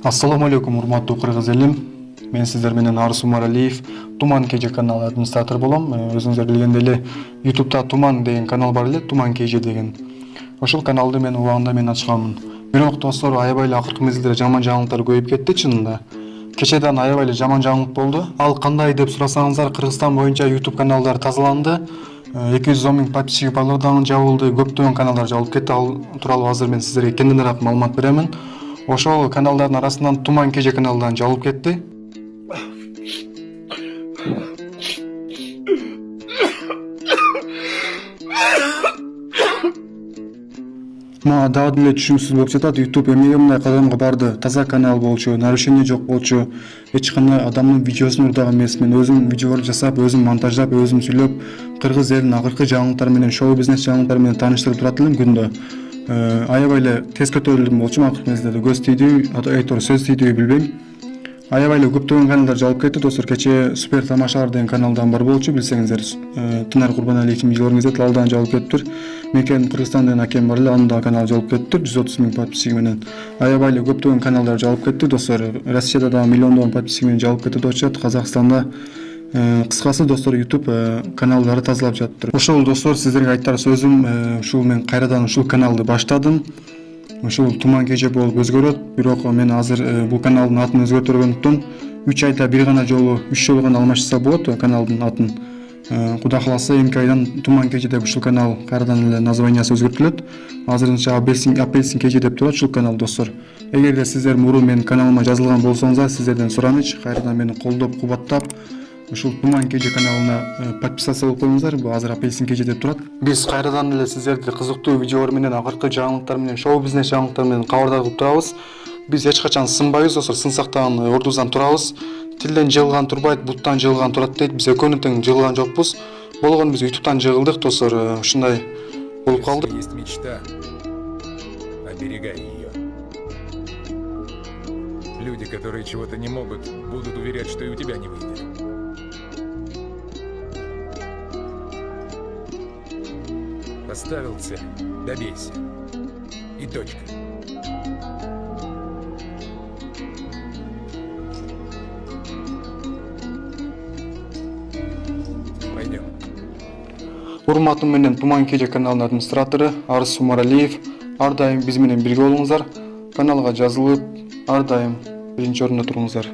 Ассаламу алейкум, урматтуу кыргыз элим. Мен сиздер менен Арыс Умаралиев, Туман KG каналы администратор болом. Өзүңүздөр билгендей эле YouTube'да Туман деген канал бар эле, Туман KG деген. Ошол каналды мен убагында мен ачканмын. Бирок достор, аябай эле акыркы мезгилде жаман жаңылыктар көбөйүп кетти чынында. Кечеден аябай эле жаман жаңылык болду. Ал кандай деп сурасаңыздар, Кыргызстан боюнча YouTube каналдар тазаланды. 210 миң подписчиги барлыгынан жабылды, көптөгөн каналдар жабылып кетти. Ал тууралуу азыр мен сиздерге кеңиреээк маалымат беремин. Ошол каналдардын арасынан Туман KG каналынан жабылып кетти. Мага дагы деле түшүнүксүз болуп жатат. YouTube эмнеге мындай кадамга барды? Таза канал болчу, нарушение жок болчу. Эч кандай адамдын видеосун урдаган эмесмин. Өзүм видеолор жасап, өзүм монтаждап, өзүм сүйлөп, кыргыз элин акыркы жаңылыктары менен, шоу бизнес жаңылыктары менен тааныштырып турат элем күндө. Аябай эле тез көтөрүлдүм болчумун акыркы мезгилде. Көз тийди, айтор сөз тийди билбейм. Аябай эле көптөгөн каналдар жабылып кетти. Достор, кече Супер тамашалар деген каналдан бар болчу, билсеңиздер. Тынар Курбаналиевдин видеолорун изет, алдан жабылып кетиптир. Мекен Кыргызстан деген акем бар эле, анын да каналы жабылып кетиптир, 130 миң подписчиги менен. Аябай эле көптөгөн каналдар жабылып кетти, достор. Россияда да миллиондогон подписчиги менен жабылып кетти деп атышат. Казакстанда кыскасы достор, YouTube каналдары тазалап жатыптыр. Ошол достор, сиздерге айтар сөзүм, ушул мен кайрадан ушул каналды баштадым. Ушул Туман KG болуп өзгөрөт, бирок мен азыр бул каналдын атын өзгөртөргөндүктөн 3 айда бир гана жолу, 3 жолу гана алмаштырса болот каналдын атын. Кудай кааласа 2 айдан Туман KG деп ушул канал кайрадан эле названиясы өзгөртүлөт. Азырынча Апельсин KG деп турат ушул канал, достор. Эгерде сиздер мурун менин каналыма жазылган болсоңуздар, сиздерден сураныч, кайрадан мени колдоп, кубаттап, ушул Туман KG каналына подписаться болуп коюңуздар. Бул азыр Апельсин KG деп турат. Биз кайрадан эле сиздерди кызыктуу видеолор менен, акыркы жаңылыктар менен, шоу бизнес жаңылыктар менен кабардар кылып турабыз. Биз эч качан сынбайбыз, достор. Сынсак дагы ордубуздан турабыз. Тилден жыгылган турбайт, буттан жыгылган турат дейт. Биз экөөнү тең жыгылган жокпуз. Болгону биз YouTube'дан жыгылдык, достор. Ушундай болуп калды. Есть мечта, оберегай ее. Люди, которые чего-то не могут, будут уверять, что и у тебя не выйдет. Поставил цель, добейся. И точка. Пойдем. Урматым менен Туман KG каналынын администратору Арыс Умаралиев. Ар дайым биз менен бирге болуңуздар. Каналга жазылып, ар дайым биринчи орунда туруңуздар.